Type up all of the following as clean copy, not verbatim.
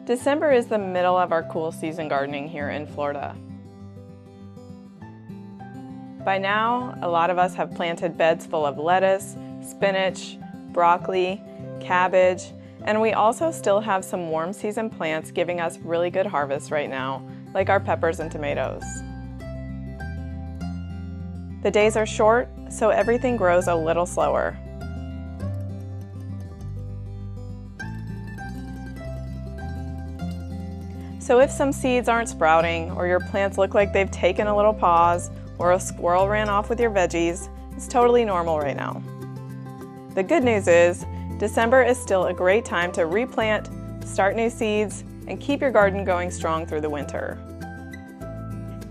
December is the middle of our cool season gardening here in Florida. By now, a lot of us have planted beds full of lettuce, spinach, broccoli, cabbage, and we also still have some warm season plants giving us really good harvests right now, like our peppers and tomatoes. The days are short, so everything grows a little slower. So if some seeds aren't sprouting, or your plants look like they've taken a little pause, or a squirrel ran off with your veggies, it's totally normal right now. The good news is, December is still a great time to replant, start new seeds, and keep your garden going strong through the winter.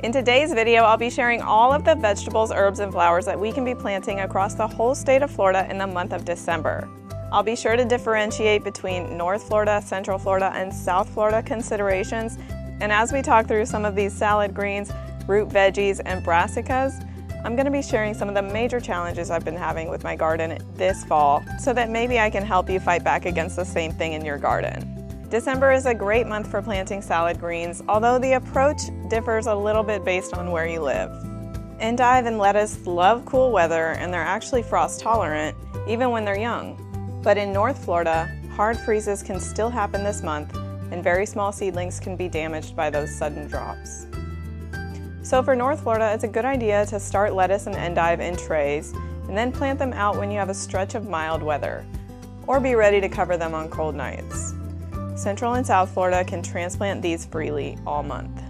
In today's video, I'll be sharing all of the vegetables, herbs, and flowers that we can be planting across the whole state of Florida in the month of December. I'll be sure to differentiate between North Florida, Central Florida, and South Florida considerations. And as we talk through some of these salad greens, root veggies, and brassicas, I'm going to be sharing some of the major challenges I've been having with my garden this fall, so that maybe I can help you fight back against the same thing in your garden. December is a great month for planting salad greens, although the approach differs a little bit based on where you live. Endive and lettuce love cool weather, and they're actually frost tolerant, even when they're young. But in North Florida, hard freezes can still happen this month, and very small seedlings can be damaged by those sudden drops. So for North Florida, it's a good idea to start lettuce and endive in trays, and then plant them out when you have a stretch of mild weather, or be ready to cover them on cold nights. Central and South Florida can transplant these freely all month.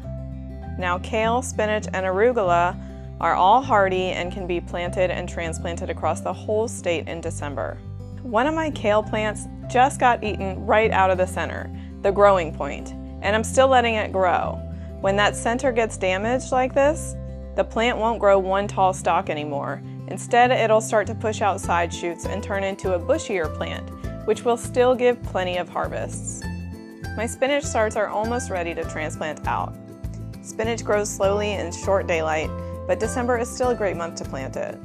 Now kale, spinach, and arugula are all hardy and can be planted and transplanted across the whole state in December. One of my kale plants just got eaten right out of the center, the growing point, and I'm still letting it grow. When that center gets damaged like this, the plant won't grow one tall stalk anymore. Instead, it'll start to push out side shoots and turn into a bushier plant, which will still give plenty of harvests. My spinach starts are almost ready to transplant out. Spinach grows slowly in short daylight, but December is still a great month to plant it.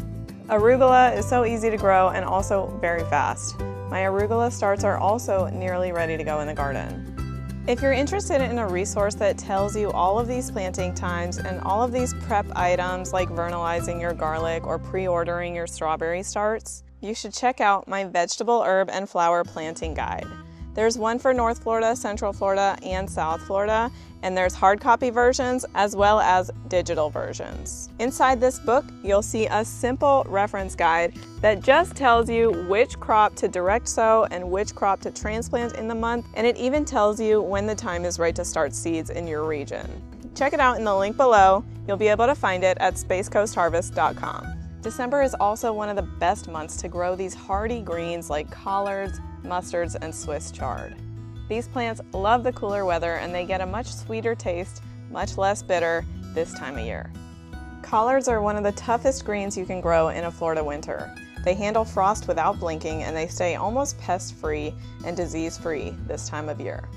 Arugula is so easy to grow and also very fast. My arugula starts are also nearly ready to go in the garden. If you're interested in a resource that tells you all of these planting times and all of these prep items like vernalizing your garlic or pre-ordering your strawberry starts, you should check out my vegetable, herb, and flower planting guide. There's one for North Florida, Central Florida, and South Florida, and there's hard copy versions as well as digital versions. Inside this book, you'll see a simple reference guide that just tells you which crop to direct sow and which crop to transplant in the month, and it even tells you when the time is right to start seeds in your region. Check it out in the link below. You'll be able to find it at spacecoastharvest.com. December is also one of the best months to grow these hardy greens like collards, mustards, and Swiss chard. These plants love the cooler weather and they get a much sweeter taste, much less bitter this time of year. Collards are one of the toughest greens you can grow in a Florida winter. They handle frost without blinking and they stay almost pest-free and disease-free this time of year.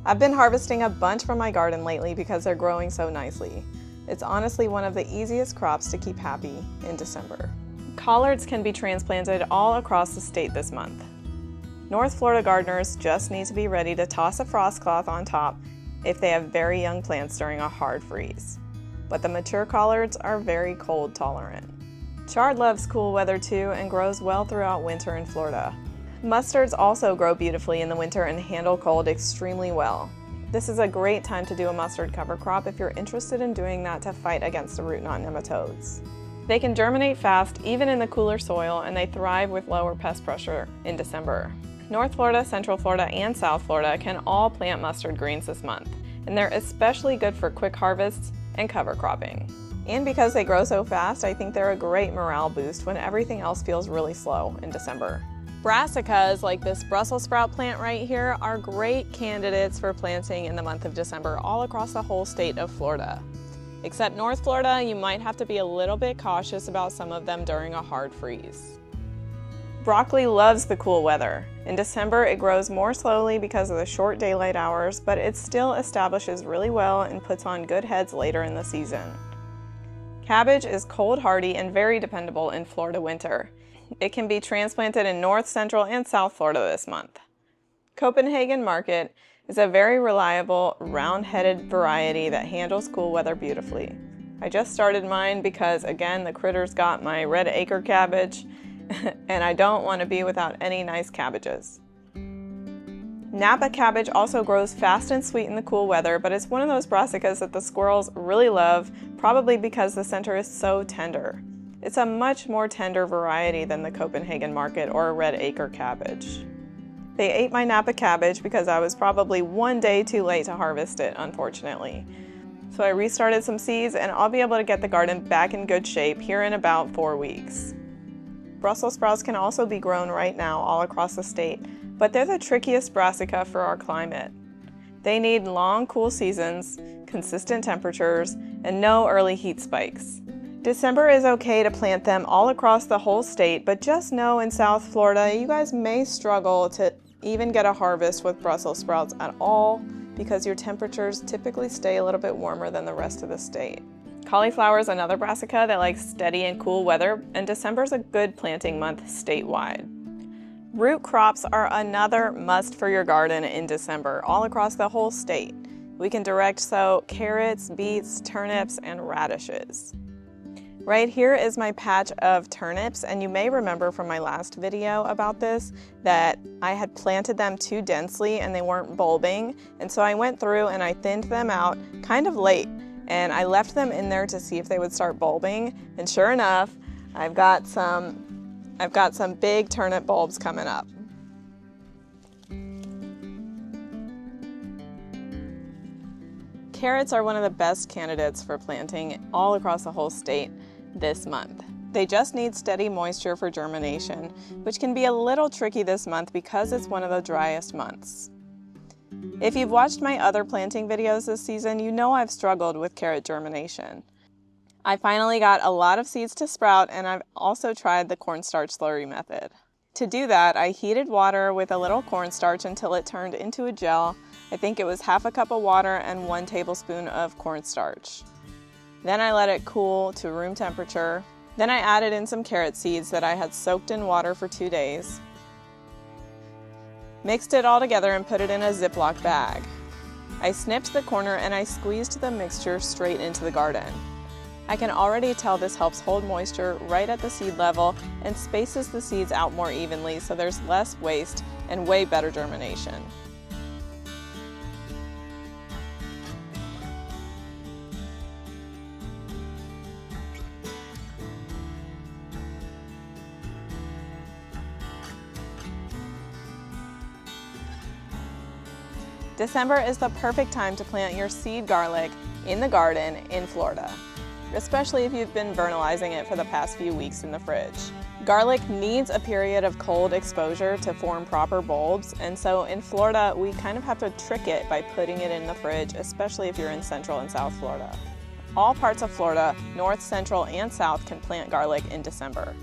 I've been harvesting a bunch from my garden lately because they're growing so nicely. It's honestly one of the easiest crops to keep happy in December. Collards can be transplanted all across the state this month. North Florida gardeners just need to be ready to toss a frost cloth on top if they have very young plants during a hard freeze. But the mature collards are very cold tolerant. Chard loves cool weather too and grows well throughout winter in Florida. Mustards also grow beautifully in the winter and handle cold extremely well. This is a great time to do a mustard cover crop if you're interested in doing that to fight against the root knot nematodes. They can germinate fast even in the cooler soil and they thrive with lower pest pressure in December. North Florida, Central Florida, and South Florida can all plant mustard greens this month, and they're especially good for quick harvests and cover cropping. And because they grow so fast, I think they're a great morale boost when everything else feels really slow in December. Brassicas, like this Brussels sprout plant right here, are great candidates for planting in the month of December all across the whole state of Florida. Except North Florida, you might have to be a little bit cautious about some of them during a hard freeze. Broccoli loves the cool weather. In December, it grows more slowly because of the short daylight hours, but it still establishes really well and puts on good heads later in the season. Cabbage is cold hardy and very dependable in Florida winter. It can be transplanted in North, Central, and South Florida this month. Copenhagen Market is a very reliable, round-headed variety that handles cool weather beautifully. I just started mine because, again, the critters got my red acre cabbage, and I don't want to be without any nice cabbages. Napa cabbage also grows fast and sweet in the cool weather, but it's one of those brassicas that the squirrels really love, probably because the center is so tender. It's a much more tender variety than the Copenhagen market or a red acre cabbage. They ate my Napa cabbage because I was probably one day too late to harvest it, unfortunately. So I restarted some seeds, and I'll be able to get the garden back in good shape here in about 4 weeks. Brussels sprouts can also be grown right now all across the state, but they're the trickiest brassica for our climate. They need long, cool seasons, consistent temperatures, and no early heat spikes. December is okay to plant them all across the whole state, but just know in South Florida, you guys may struggle to even get a harvest with Brussels sprouts at all because your temperatures typically stay a little bit warmer than the rest of the state. Cauliflower is another brassica that likes steady and cool weather, and December is a good planting month statewide. Root crops are another must for your garden in December, all across the whole state. We can direct sow carrots, beets, turnips, and radishes. Right here is my patch of turnips, and you may remember from my last video about this that I had planted them too densely and they weren't bulbing, and so I went through and I thinned them out kind of late, and I left them in there to see if they would start bulbing, and sure enough, I've got some big turnip bulbs coming up. Carrots are one of the best candidates for planting all across the whole state this month. They just need steady moisture for germination, which can be a little tricky this month because it's one of the driest months. If you've watched my other planting videos this season, you know I've struggled with carrot germination. I finally got a lot of seeds to sprout, and I've also tried the cornstarch slurry method. To do that, I heated water with a little cornstarch until it turned into a gel. I think it was half a cup of water and 1 tablespoon of cornstarch. Then I let it cool to room temperature. Then I added in some carrot seeds that I had soaked in water for 2 days. Mixed it all together and put it in a Ziploc bag. I snipped the corner and I squeezed the mixture straight into the garden. I can already tell this helps hold moisture right at the seed level and spaces the seeds out more evenly so there's less waste and way better germination. December is the perfect time to plant your seed garlic in the garden in Florida, especially if you've been vernalizing it for the past few weeks in the fridge. Garlic needs a period of cold exposure to form proper bulbs, and so in Florida, we kind of have to trick it by putting it in the fridge, especially if you're in Central and South Florida. All parts of Florida, North, Central, and South, can plant garlic in December.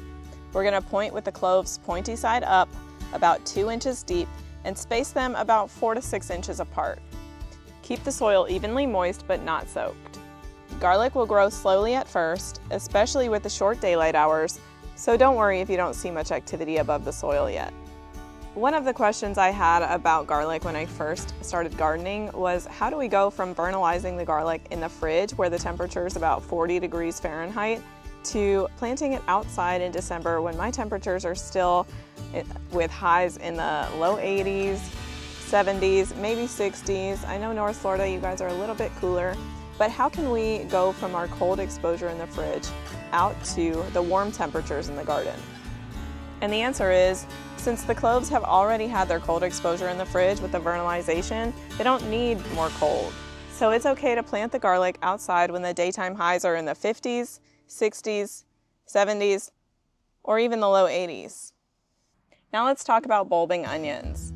We're going to point with the cloves pointy side up, about 2 inches deep, and space them about 4 to 6 inches apart. Keep the soil evenly moist but not soaked. Garlic will grow slowly at first, especially with the short daylight hours, so don't worry if you don't see much activity above the soil yet. One of the questions I had about garlic when I first started gardening was how do we go from vernalizing the garlic in the fridge where the temperature is about 40 degrees Fahrenheit to planting it outside in December when my temperatures are still with highs in the low 80s, 70s, maybe 60s. I know North Florida, you guys are a little bit cooler, but how can we go from our cold exposure in the fridge out to the warm temperatures in the garden? And the answer is, since the cloves have already had their cold exposure in the fridge with the vernalization, they don't need more cold. So it's okay to plant the garlic outside when the daytime highs are in the 50s, 60s, 70s, or even the low 80s. Now let's talk about bulbing onions.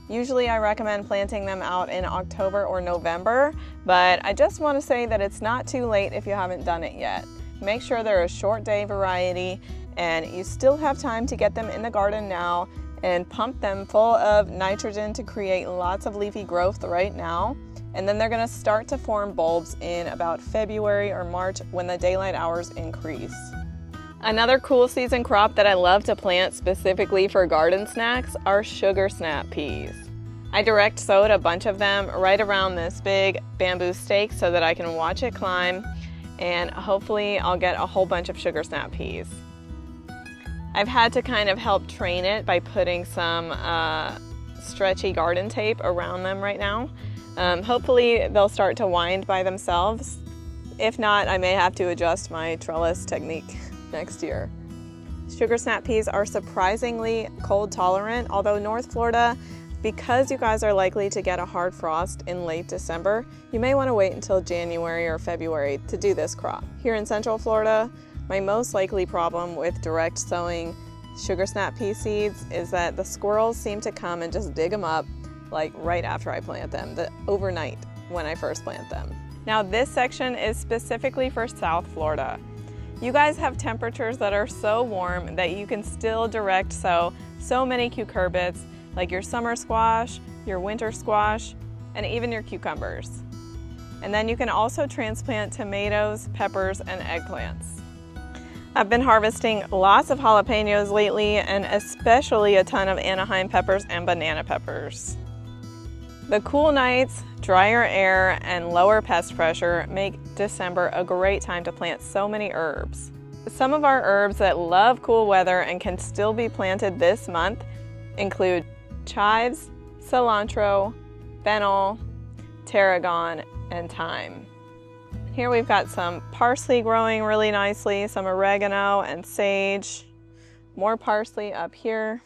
Usually I recommend planting them out in October or November, but I just want to say that it's not too late if you haven't done it yet. Make sure they're a short day variety and you still have time to get them in the garden now and pump them full of nitrogen to create lots of leafy growth right now. And then they're going to start to form bulbs in about February or March when the daylight hours increase. Another cool season crop that I love to plant specifically for garden snacks are sugar snap peas. I direct sowed a bunch of them right around this big bamboo stake so that I can watch it climb, and hopefully I'll get a whole bunch of sugar snap peas. I've had to kind of help train it by putting some stretchy garden tape around them right now. Hopefully they'll start to wind by themselves. If not, I may have to adjust my trellis technique next year. Sugar snap peas are surprisingly cold tolerant, although North Florida, because you guys are likely to get a hard frost in late December, you may want to wait until January or February to do this crop. Here in Central Florida, my most likely problem with direct sowing sugar snap pea seeds is that the squirrels seem to come and just dig them up like right after I plant them, overnight when I first plant them. Now this section is specifically for South Florida. You guys have temperatures that are so warm that you can still direct sow so many cucurbits, like your summer squash, your winter squash, and even your cucumbers. And then you can also transplant tomatoes, peppers, and eggplants. I've been harvesting lots of jalapenos lately, and especially a ton of Anaheim peppers and banana peppers. The cool nights, drier air, and lower pest pressure make December a great time to plant so many herbs. Some of our herbs that love cool weather and can still be planted this month include chives, cilantro, fennel, tarragon, and thyme. Here we've got some parsley growing really nicely, some oregano and sage, more parsley up here.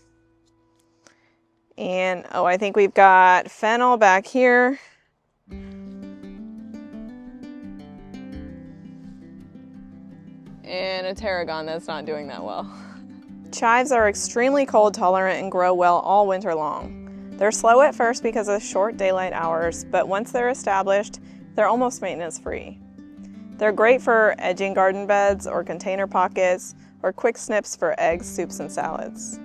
And I think we've got fennel back here. And a tarragon that's not doing that well. Chives are extremely cold tolerant and grow well all winter long. They're slow at first because of short daylight hours, but once they're established, they're almost maintenance free. They're great for edging garden beds or container pockets, or quick snips for eggs, soups, and salads.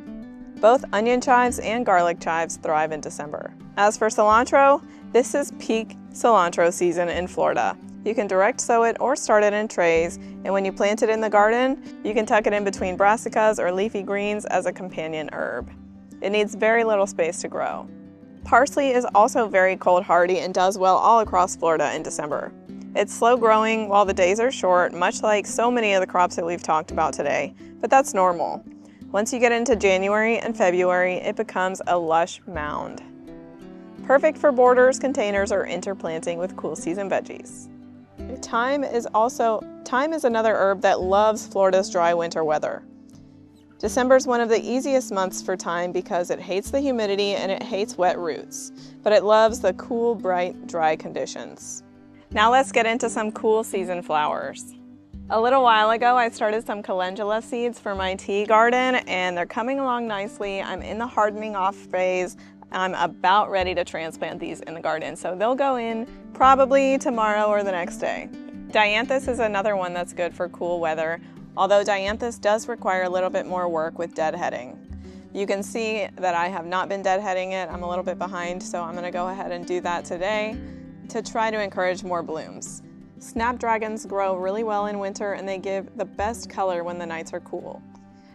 Both onion chives and garlic chives thrive in December. As for cilantro, this is peak cilantro season in Florida. You can direct sow it or start it in trays, and when you plant it in the garden, you can tuck it in between brassicas or leafy greens as a companion herb. It needs very little space to grow. Parsley is also very cold hardy and does well all across Florida in December. It's slow growing while the days are short, much like so many of the crops that we've talked about today, but that's normal. Once you get into January and February, it becomes a lush mound. Perfect for borders, containers, or interplanting with cool season veggies. Thyme is another herb that loves Florida's dry winter weather. December is one of the easiest months for thyme because it hates the humidity and it hates wet roots, but it loves the cool, bright, dry conditions. Now let's get into some cool season flowers. A little while ago, I started some calendula seeds for my tea garden, and they're coming along nicely. I'm in the hardening off phase. I'm about ready to transplant these in the garden, so they'll go in probably tomorrow or the next day. Dianthus is another one that's good for cool weather, although dianthus does require a little bit more work with deadheading. You can see that I have not been deadheading it. I'm a little bit behind, so I'm going to go ahead and do that today to try to encourage more blooms. Snapdragons grow really well in winter, and they give the best color when the nights are cool.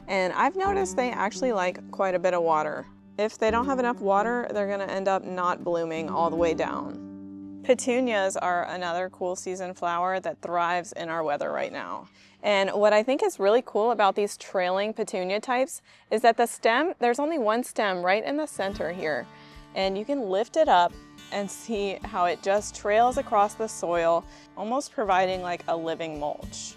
And I've noticed they actually like quite a bit of water. If they don't have enough water, they're going to end up not blooming all the way down. Petunias are another cool season flower that thrives in our weather right now. And what I think is really cool about these trailing petunia types is that the stem, there's only one stem right in the center here. And you can lift it up and see how it just trails across the soil, almost providing like a living mulch.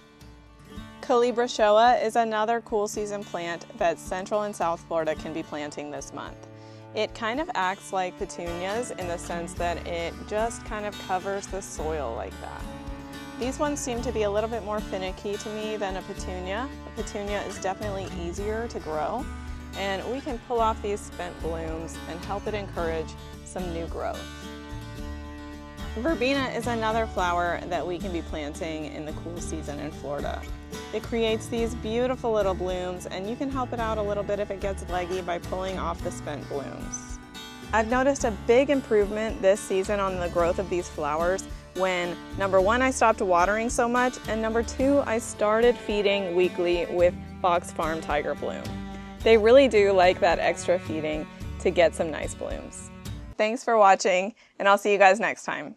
Calibrachoa is another cool season plant that Central and South Florida can be planting this month. It kind of acts like petunias in the sense that it just kind of covers the soil like that. These ones seem to be a little bit more finicky to me than a petunia. A petunia is definitely easier to grow, and we can pull off these spent blooms and help it encourage some new growth. Verbena is another flower that we can be planting in the cool season in Florida. It creates these beautiful little blooms, and you can help it out a little bit if it gets leggy by pulling off the spent blooms. I've noticed a big improvement this season on the growth of these flowers when, number one, I stopped watering so much, and number two, I started feeding weekly with Fox Farm Tiger Bloom. They really do like that extra feeding to get some nice blooms. Thanks for watching, and I'll see you guys next time.